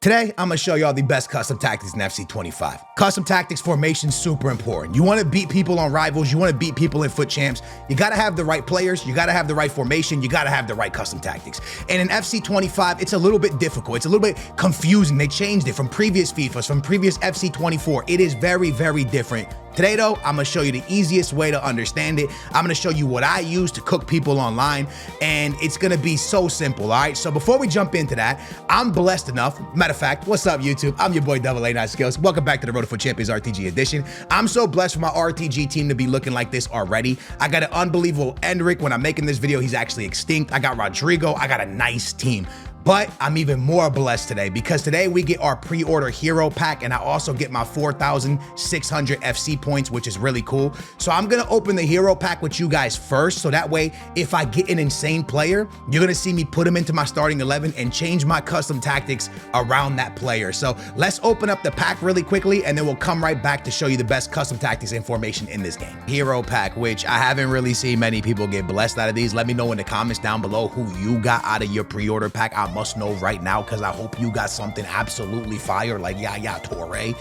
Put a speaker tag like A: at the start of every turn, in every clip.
A: Today, I'm gonna show y'all the best custom tactics in FC 25. Custom tactics formation, super important. You wanna beat people on rivals, you wanna beat people in foot champs, you gotta have the right players, you gotta have the right formation, you gotta have the right custom tactics. And in FC 25, it's a little bit difficult, it's a little bit confusing. They changed it from previous FIFAs, from previous FC 24. It is very, very different. Today though, I'm gonna show you the easiest way to understand it. I'm gonna show you what I use to cook people online, and it's gonna be so simple, all right? So before we jump into that, I'm blessed enough, matter of fact, what's up YouTube? I'm your boy Double A9 Skills. Welcome back to the Road to Foot Champions RTG edition. I'm so blessed for my RTG team to be looking like this already. I got an unbelievable Endrick. When I'm making this video, he's actually extinct. I got Rodrigo, I got a nice team. But I'm even more blessed today because today we get our pre-order hero pack, and I also get my 4,600 FC points, which is really cool. So I'm gonna open the hero pack with you guys first, so that way if I get an insane player, you're gonna see me put him into my starting 11 and change my custom tactics around that player. So let's open up the pack really quickly, and then we'll come right back to show you the best custom tactics and formation in this game. Hero pack, which I haven't really seen many people get blessed out of these. Let me know in the comments down below who you got out of your pre-order pack. I must know right now, because I hope you got something absolutely fire like Yaya Toure.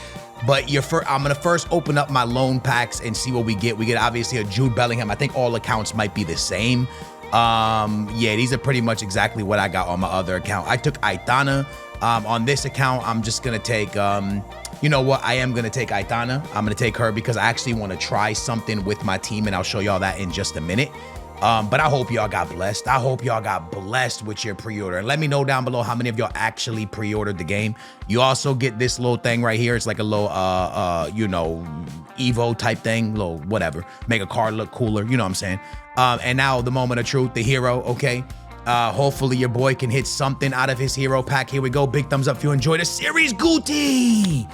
A: But I'm gonna first open up my loan packs and see what we get. We get obviously a Jude Bellingham. I think all accounts might be the same. Yeah, these are pretty much exactly what I got on my other account. I took Aitana. On this account, I'm just gonna take, you know what? I am gonna take Aitana. I'm gonna take her because I actually want to try something with my team, and I'll show y'all that in just a minute. But I hope y'all got blessed. I hope y'all got blessed with your pre-order. And let me know down below how many of y'all actually pre-ordered the game. You also get this little thing right here. It's like a little, you know, Evo type thing, little whatever. Make a card look cooler, you know what I'm saying? And now the moment of truth, the hero, okay? Hopefully your boy can hit something out of his hero pack. Here we go. Big thumbs up if you enjoyed the series, Guti.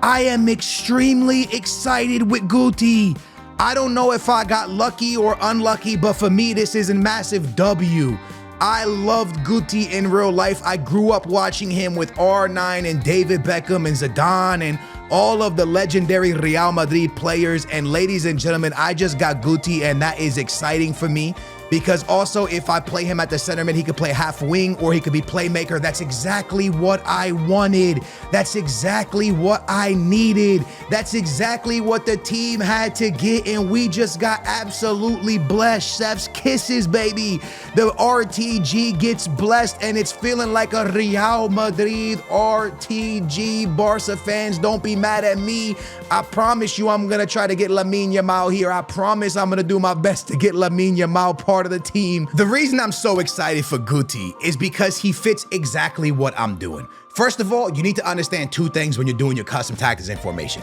A: I am extremely excited with Guti. I don't know if I got lucky or unlucky, but for me, this is a massive W. I loved Guti in real life. I grew up watching him with R9 and David Beckham and Zidane and all of the legendary Real Madrid players. And ladies and gentlemen, I just got Guti, and that is exciting for me. Because also, if I play him at the center mid, he could play half wing or he could be playmaker. That's exactly what I wanted. That's exactly what I needed. That's exactly what the team had to get, and we just got absolutely blessed. Chef's kisses, baby. The RTG gets blessed, and it's feeling like a Real Madrid RTG. Barca fans, don't be mad at me. I promise you I'm gonna try to get Lamine Yamal here. I promise I'm gonna do my best to get Lamine Yamal part of the team. The reason I'm so excited for Guti is because he fits exactly what I'm doing. First of all, you need to understand two things when you're doing your custom tactics and formation.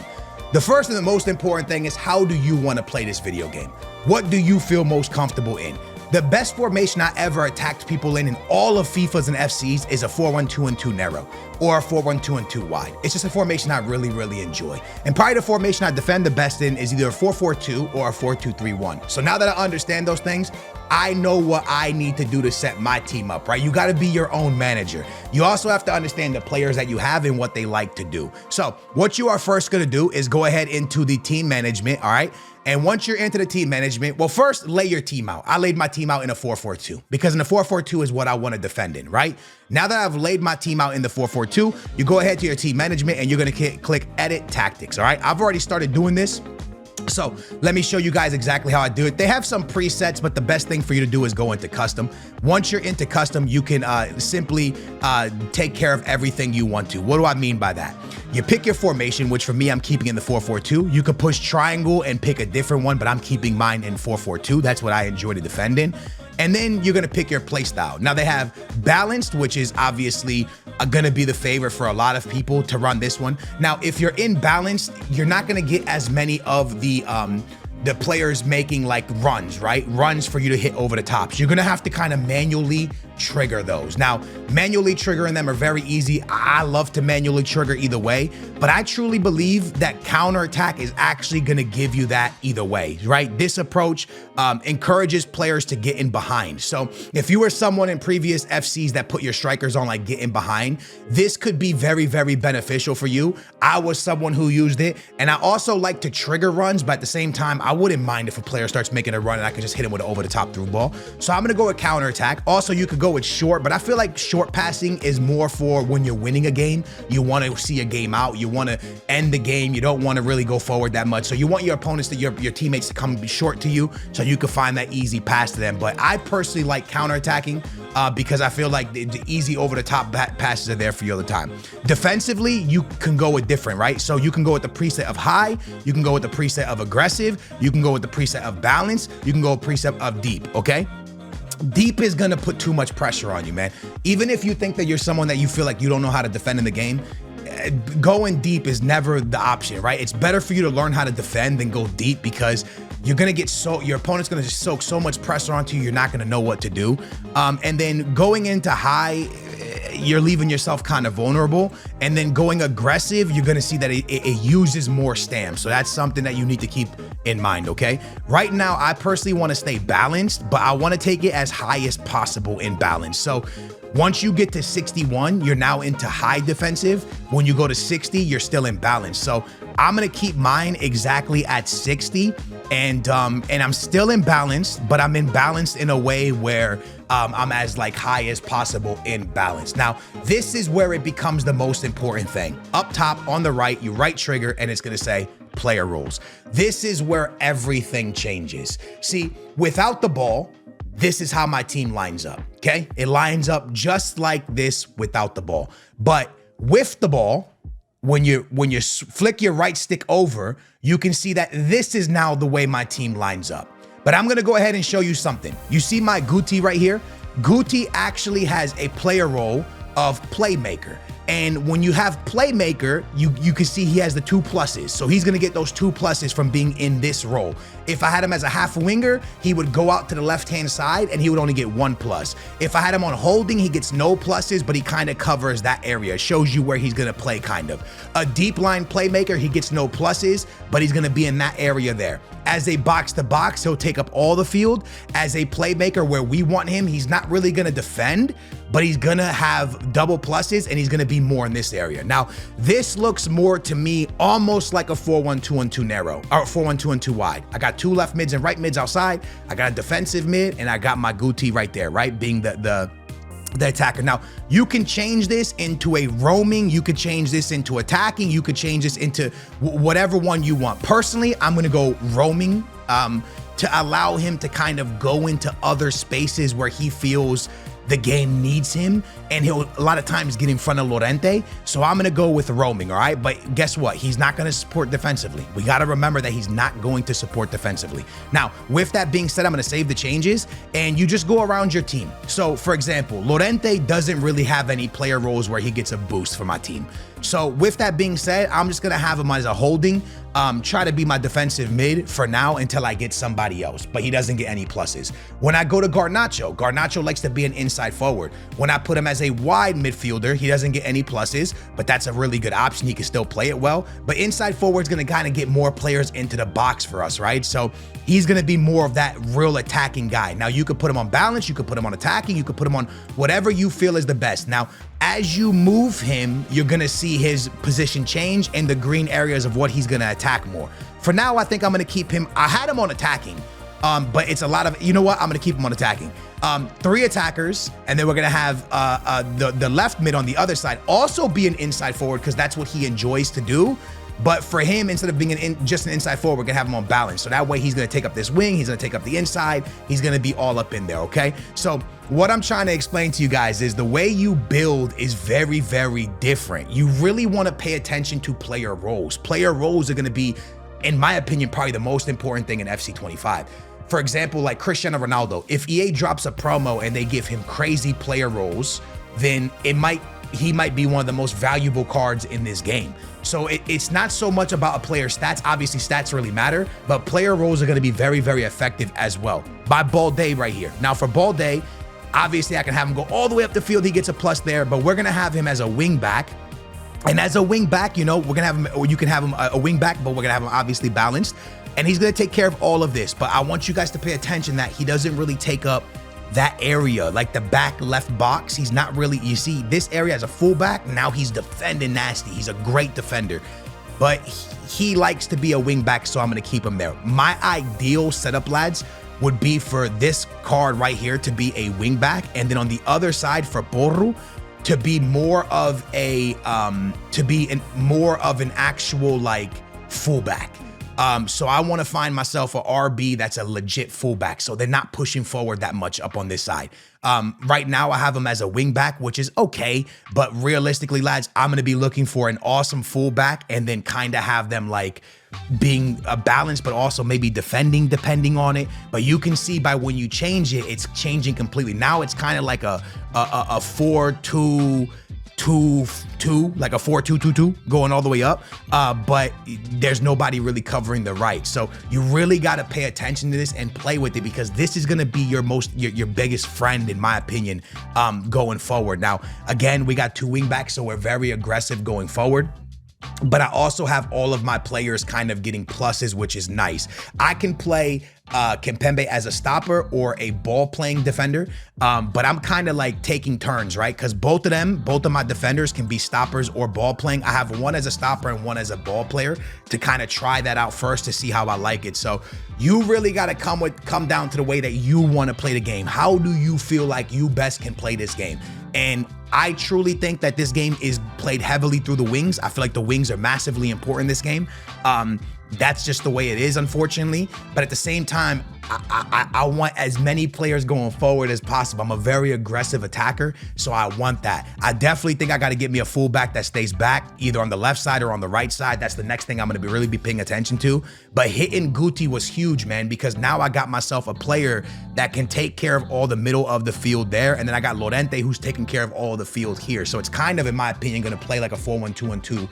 A: The first and the most important thing is, how do you want to play this video game? What do you feel most comfortable in? The best formation I ever attacked people in all of FIFAs and FCs is a 4-1-2-2 narrow or a 4-1-2-2 wide. It's just a formation I really, really enjoy. And probably the formation I defend the best in is either a 4-4-2 or a 4-2-3-1. So now that I understand those things, I know what I need to do to set my team up, right? You got to be your own manager. You also have to understand the players that you have and what they like to do. So what you are first going to do is go ahead into the team management, all right? And once you're into the team management, well, first lay your team out. I laid my team out in a 4-4-2 because in a 4-4-2 is what I want to defend in, right? Now that I've laid my team out in the 4-4-2, you go ahead to your team management and you're going to click edit tactics, all right? I've already started doing this. So let me show you guys exactly how I do it. They have some presets, but the best thing for you to do is go into custom. Once you're into custom, you can simply take care of everything you want to. What do I mean by that? You pick your formation, which for me, I'm keeping in the 4-4-2. You could push triangle and pick a different one, but I'm keeping mine in 4-4-2. That's what I enjoy to defend in. And then you're gonna pick your play style. Now they have balanced, which is obviously gonna be the favorite for a lot of people to run this one. Now, if you're in balanced, you're not gonna get as many of the players making like runs, right? Runs for you to hit over the tops. You're gonna have to kind of manually trigger those. Now, manually triggering them are very easy. I love to manually trigger either way, but I truly believe that counterattack is actually gonna give you that either way, right? This approach encourages players to get in behind. So if you were someone in previous FCs that put your strikers on like getting behind, this could be very, very beneficial for you. I was someone who used it, and I also like to trigger runs, but at the same time, I wouldn't mind if a player starts making a run and I could just hit him with an over the top through ball. So I'm gonna go with counterattack. Also, you could go go with short, but I feel like short passing is more for when you're winning a game. You want to see a game out. You want to end the game. You don't want to really go forward that much. So you want your opponents, your teammates to come short to you so you can find that easy pass to them. But I personally like counterattacking because I feel like the easy over-the-top passes are there for you all the time. Defensively, you can go with different, right? So you can go with the preset of high. You can go with the preset of aggressive. You can go with the preset of balance. You can go with preset of deep, okay? Deep is gonna put too much pressure on you, man. Even if you think that you're someone that you feel like you don't know how to defend in the game, going deep is never the option, right? It's better for you to learn how to defend than go deep because you're gonna get your opponent's gonna just soak so much pressure onto you, you're not gonna know what to do. And then going into high, you're leaving yourself kind of vulnerable. And then going aggressive, you're gonna see that it uses more stamps. So that's something that you need to keep in mind, okay? Right now, I personally wanna stay balanced, but I wanna take it as high as possible in balance. So once you get to 61, you're now into high defensive. When you go to 60, you're still in balance. So I'm gonna keep mine exactly at 60, and I'm still in balance, but I'm in balance in a way where I'm as like high as possible in balance. Now, this is where it becomes the most important thing. Up top on the right, you right trigger, and it's gonna say player roles. This is where everything changes. See, without the ball, this is how my team lines up, okay? It lines up just like this without the ball. But with the ball, when you flick your right stick over, you can see that this is now the way my team lines up. But I'm gonna go ahead and show you something. You see my Guti right here? Guti actually has a player role of playmaker. And when you have playmaker, you can see he has the 2 pluses. So he's gonna get those 2 pluses from being in this role. If I had him as a half winger, he would go out to the left-hand side and he would only get 1 plus. If I had him on holding, he gets no pluses, but he kind of covers that area. It shows you where he's gonna play kind of. A deep line playmaker, he gets no pluses, but he's gonna be in that area there. As a box-to-box, he'll take up all the field. As a playmaker where we want him, he's not really gonna defend, but he's gonna have double pluses and he's gonna be more in this area. Now, this looks more to me almost like a 4-1-2-1-2 narrow, or 4-1-2-1-2 wide. I got 2 left mids and right mids outside. I got a defensive mid, and I got my Guti right there, right? Being the attacker. Now, you can change this into a roaming, you could change this into attacking, you could change this into whatever one you want. Personally, I'm gonna go roaming to allow him to kind of go into other spaces where he feels the game needs him, and he'll a lot of times get in front of Llorente. So I'm gonna go with roaming, all right? But guess what? He's not gonna support defensively. We gotta remember that he's not going to support defensively. Now, with that being said, I'm gonna save the changes, and you just go around your team. So for example, Llorente doesn't really have any player roles where he gets a boost for my team. So with that being said, I'm just gonna have him as a holding, try to be my defensive mid for now until I get somebody else, but he doesn't get any pluses. When I go to Garnacho, Garnacho likes to be an inside forward. When I put him as a wide midfielder, he doesn't get any pluses, but that's a really good option. He can still play it well, but inside forward is gonna kind of get more players into the box for us, right? So he's gonna be more of that real attacking guy. Now you could put him on balance, you could put him on attacking, you could put him on whatever you feel is the best. Now, as you move him, you're gonna see his position change and the green areas of what he's gonna attack more. For now, I think I'm gonna keep him, I had him on attacking, but it's a lot of, you know what, I'm gonna keep him on attacking. 3 attackers, and then we're gonna have the left mid on the other side also be an inside forward because that's what he enjoys to do. But for him, instead of being just an inside forward, we're gonna have him on balance. So that way he's gonna take up this wing, he's gonna take up the inside, he's gonna be all up in there, okay? So what I'm trying to explain to you guys is the way you build is very, very different. You really wanna pay attention to player roles. Player roles are gonna be, in my opinion, probably the most important thing in FC 25. For example, like Cristiano Ronaldo, if EA drops a promo and they give him crazy player roles, then he might be one of the most valuable cards in this game. So it's not so much about a player's stats. Obviously, stats really matter, but player roles are going to be very, very effective as well. By Balde right here. Now, for Balde, obviously, I can have him go all the way up the field. He gets a plus there, but we're going to have him as a wing back. And as a wing back, you know, we're going to have him, or you can have him a wing back, but we're going to have him obviously balanced. And he's going to take care of all of this. But I want you guys to pay attention that he doesn't really take up that area, like the back left box. He's not really, you see this area as a fullback, now he's defending nasty. He's a great defender, but he likes to be a wing back, so I'm gonna keep him there. My ideal setup, lads, would be for this card right here to be a wingback, and then on the other side for Porro to be more of a more of an actual like fullback. So I want to find myself a RB that's a legit fullback, so they're not pushing forward that much up on this side. Right now I have them as a wingback, which is okay, but realistically, lads, I'm going to be looking for an awesome fullback and then kind of have them like being a balance, but also maybe defending depending on it. But you can see by when you change it, it's changing completely. Now it's kind of like a 4-2-2-2, like a 4-2-2-2 going all the way up, but there's nobody really covering the right. So you really got to pay attention to this and play with it, because this is going to be your biggest friend, in my opinion, going forward. Now, again, we got 2 wingbacks, so we're very aggressive going forward. But I also have all of my players kind of getting pluses, which is nice. I can play Kimpembe as a stopper or a ball-playing defender, but I'm kind of like taking turns, right? Because both of my defenders can be stoppers or ball-playing. I have one as a stopper and one as a ball player to kind of try that out first to see how I like it. So you really got to come down to the way that you want to play the game. How do you feel like you best can play this game? And I truly think that this game is played heavily through the wings. I feel like the wings are massively important in this game. That's just the way it is, unfortunately. But at the same time, I want as many players going forward as possible. I'm a very aggressive attacker, so I want that. I definitely think I got to get me a fullback that stays back, either on the left side or on the right side. That's the next thing I'm going to really be paying attention to. But hitting Guti was huge, man, because now I got myself a player that can take care of all the middle of the field there, and then I got Lorente, who's taking care of all the field here. So it's kind of, in my opinion, going to play like a 4-1-2-1-2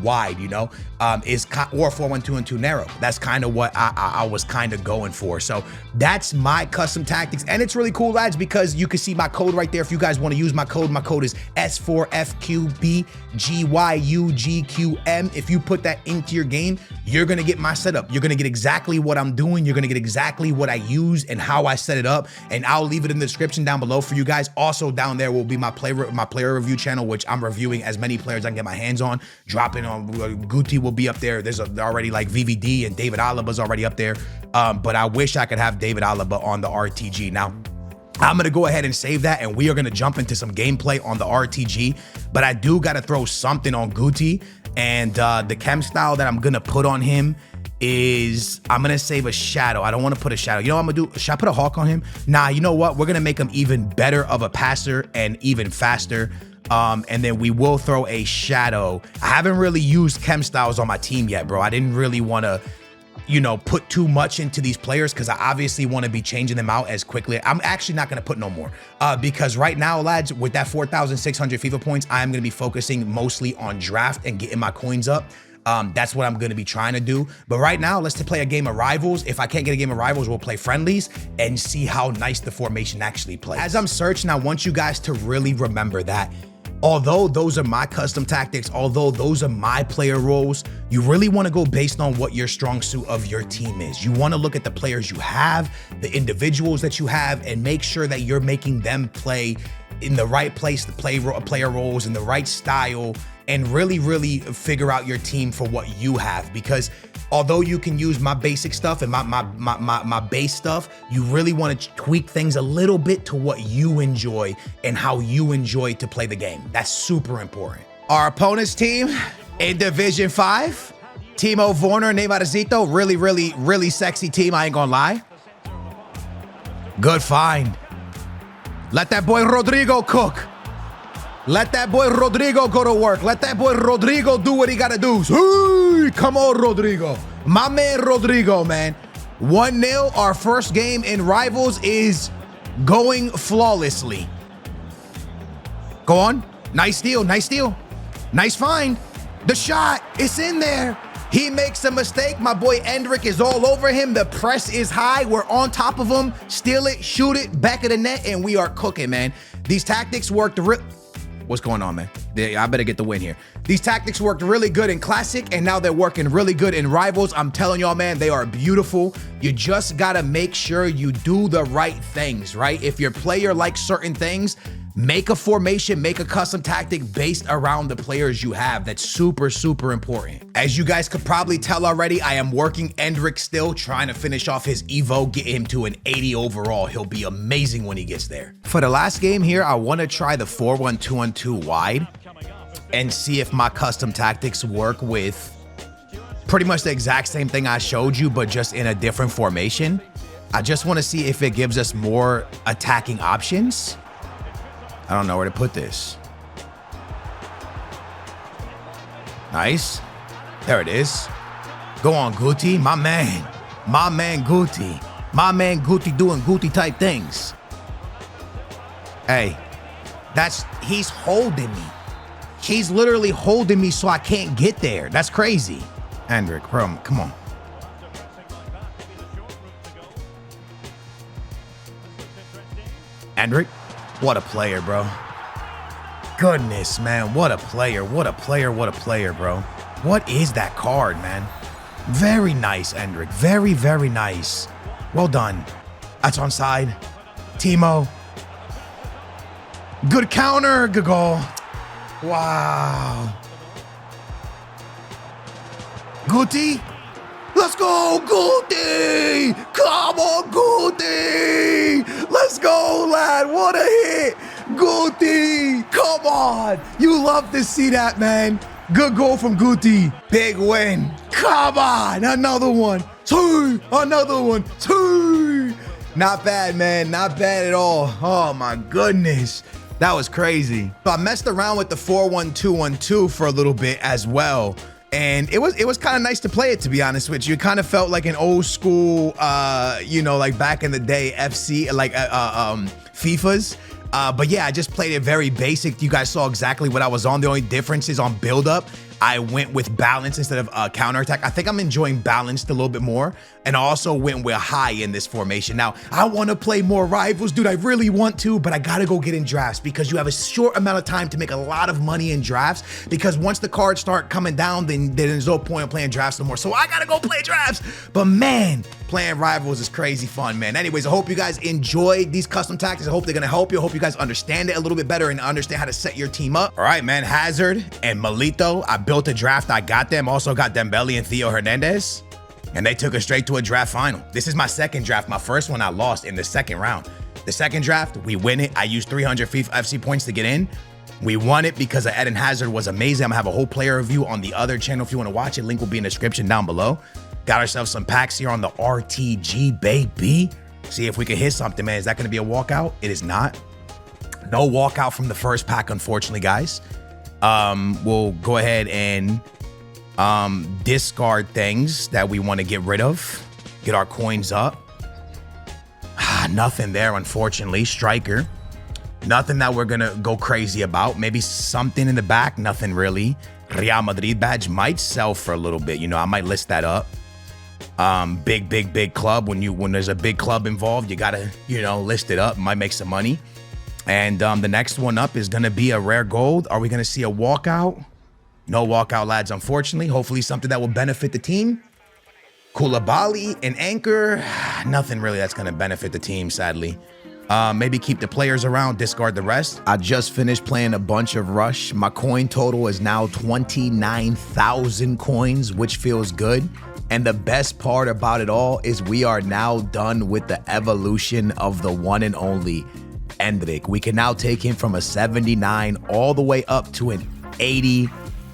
A: wide, you know, or 4-1-2-1-2 narrow. That's kind of what I was kind of going for. So that's my custom tactics, and it's really cool, lads, because you can see my code right there. If you guys want to use my code is S4FQBGYUGQM. If you put that into your game, you're gonna get my setup. You're gonna get exactly what I'm doing. You're gonna get exactly what I use and how I set it up, and I'll leave it in the description down below for you guys. Also down there will be my player review channel, which I'm reviewing as many players I can get my hands on. Dropping on Guti will be up there. There's already like VVD, and David Alaba's already up there. But I wish I could have David Alaba on the RTG. Now, I'm going to go ahead and save that, and we are going to jump into some gameplay on the RTG. But I do got to throw something on Guti, and the chem style that I'm going to put on him is I'm going to save a shadow. I don't want to put a shadow. You know what I'm going to do? Should I put a hawk on him? Nah, you know what? We're going to make him even better of a passer and even faster. And then we will throw a shadow. I haven't really used chem styles on my team yet, bro. I didn't really want to, you know, put too much into these players because I obviously want to be changing them out as quickly. I'm actually not going to put no more because right now, lads, with that 4,600 FIFA points, I am going to be focusing mostly on draft and getting my coins up. That's what I'm going to be trying to do. But right now, let's play a game of rivals. If I can't get a game of rivals, we'll play friendlies and see how nice the formation actually plays. As I'm searching, I want you guys to really remember that although those are my custom tactics, although those are my player roles, you really want to go based on what your strong suit of your team is. You want to look at the players you have, the individuals that you have, and make sure that you're making them play in the right place, the player roles in the right style, and really figure out your team for what you have. Because although you can use my basic stuff and my base stuff, you really want to tweak things a little bit to what you enjoy and how you enjoy to play the game. That's super important. Our opponent's team in Division 5, Timo Werner, Neymarzito, really sexy team, I ain't gonna lie. Good find. Let that boy Rodrigo cook. Let that boy Rodrigo go to work. Let that boy Rodrigo do what he got to do. Hey, come on, Rodrigo. My man Rodrigo, man. 1-0. Our first game in Rivals is going flawlessly. Go on. Nice steal. Nice steal. Nice find. The shot. It's in there. He makes a mistake. My boy Endrick is all over him. The press is high. We're on top of him. Steal it. Shoot it. Back of the net. And we are cooking, man. These tactics worked. What's going on, man? I better get the win here. These tactics worked really good in Classic, and now they're working really good in Rivals. I'm telling y'all, man, they are beautiful. You just gotta make sure you do the right things, right? If your player likes certain things, Make a formation, make a custom tactic based around the players you have. That's super, super important. As you guys could probably tell already, I am working Endrick still, trying to finish off his Evo, get him to an 80 overall. He'll be amazing when he gets there. For the last game here, I want to try the 4-1-2-1-2 wide and see if my custom tactics work with pretty much the exact same thing I showed you, but just in a different formation. I just want to see if it gives us more attacking options. I don't know where to put this. Nice. There it is. Go on, Guti. My man. My man, Guti. My man, Guti doing Guti type things. Hey, he's holding me. He's literally holding me so I can't get there. That's crazy. Endrick, bro, come on. Endrick, what a player, bro. Goodness, man, what a player, what a player, what a player, bro. What is that card, man? Very nice, Endrick. Very, very nice. Well done. That's onside. Timo. Good counter, good goal. Wow. Guti. Let's go, Guti. Come on, Guti. Let's go, lad. What a hit. Guti. Come on. You love to see that, man. Good goal from Guti. Big win. Come on. Another one. Two. Another one. Two. Not bad, man. Not bad at all. Oh, my goodness. That was crazy. So I messed around with the 4-1-2-1-2 for a little bit as well. And it was kind of nice to play it, to be honest with you. It kind of felt like an old school, you know, like back in the day FC, like FIFAs. But yeah, I just played it very basic. You guys saw exactly what I was on. The only difference is on build-up. I went with balance instead of counterattack. I think I'm enjoying balanced a little bit more. And I also went with high in this formation. Now, I want to play more rivals, dude. I really want to, but I got to go get in drafts because you have a short amount of time to make a lot of money in drafts because once the cards start coming down, then there's no point in playing drafts no more. So I got to go play drafts. But man, playing rivals is crazy fun, man. Anyways, I hope you guys enjoyed these custom tactics. I hope they're going to help you. I hope you guys understand it a little bit better and understand how to set your team up. All right, man. Hazard and Milito, I built a draft. I got them. Also got Dembele and Theo Hernandez. And they took us straight to a draft final. This is my second draft. My first one I lost in the second round. The second draft, we win it. I used 300 FIFA FC points to get in. We won it because Eden Hazard was amazing. I'm gonna have a whole player review on the other channel if you want to watch it. Link will be in the description down below. Got ourselves some packs here on the RTG, baby. See if we can hit something, man. Is that gonna be a walkout? It is not. No walkout from the first pack, unfortunately, guys. We'll go ahead and discard things that we want to get rid of, get our coins up. Nothing there, unfortunately. Striker, nothing that we're gonna go crazy about. Maybe something in the back, nothing really. Real Madrid badge might sell for a little bit, you know, I might list that up. Big club. When there's a big club involved, you gotta, you know, list it up. Might make some money. And the next one up is gonna be a rare gold. Are we gonna see a walkout? No walkout, lads, unfortunately. Hopefully something that will benefit the team. Koulibaly and Anchor. Nothing really that's going to benefit the team, sadly. Maybe keep the players around, discard the rest. I just finished playing a bunch of Rush. My coin total is now 29,000 coins, which feels good. And the best part about it all is we are now done with the evolution of the one and only Endrick. We can now take him from a 79 all the way up to an 80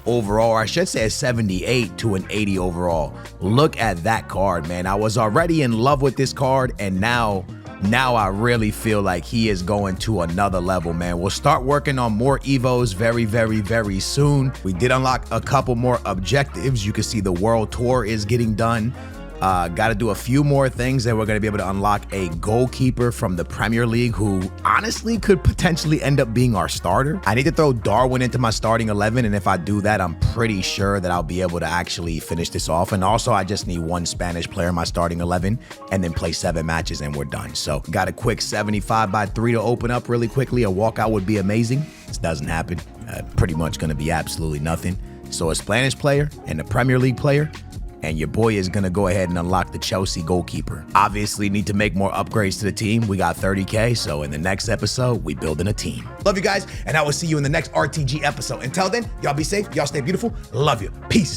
A: overall, or I should say a 78 to an 80 overall. Look at that card, man. I was already in love with this card, and now I really feel like he is going to another level, man. We'll start working on more Evos very soon. We did unlock a couple more objectives. You can see the World Tour is getting done. Got to do a few more things, and we're going to be able to unlock a goalkeeper from the Premier League who honestly could potentially end up being our starter. I need to throw Darwin into my starting 11, and if I do that, I'm pretty sure that I'll be able to actually finish this off. And also, I just need one Spanish player in my starting 11 and then play 7 matches and we're done. So got a quick 75x3 to open up really quickly. A walkout would be amazing. This doesn't happen. Pretty much going to be absolutely nothing. So a Spanish player and a Premier League player, and your boy is gonna go ahead and unlock the Chelsea goalkeeper. Obviously, need to make more upgrades to the team. We got 30K, so in the next episode, we building a team. Love you guys, and I will see you in the next RTG episode. Until then, y'all be safe, y'all stay beautiful. Love you. Peace.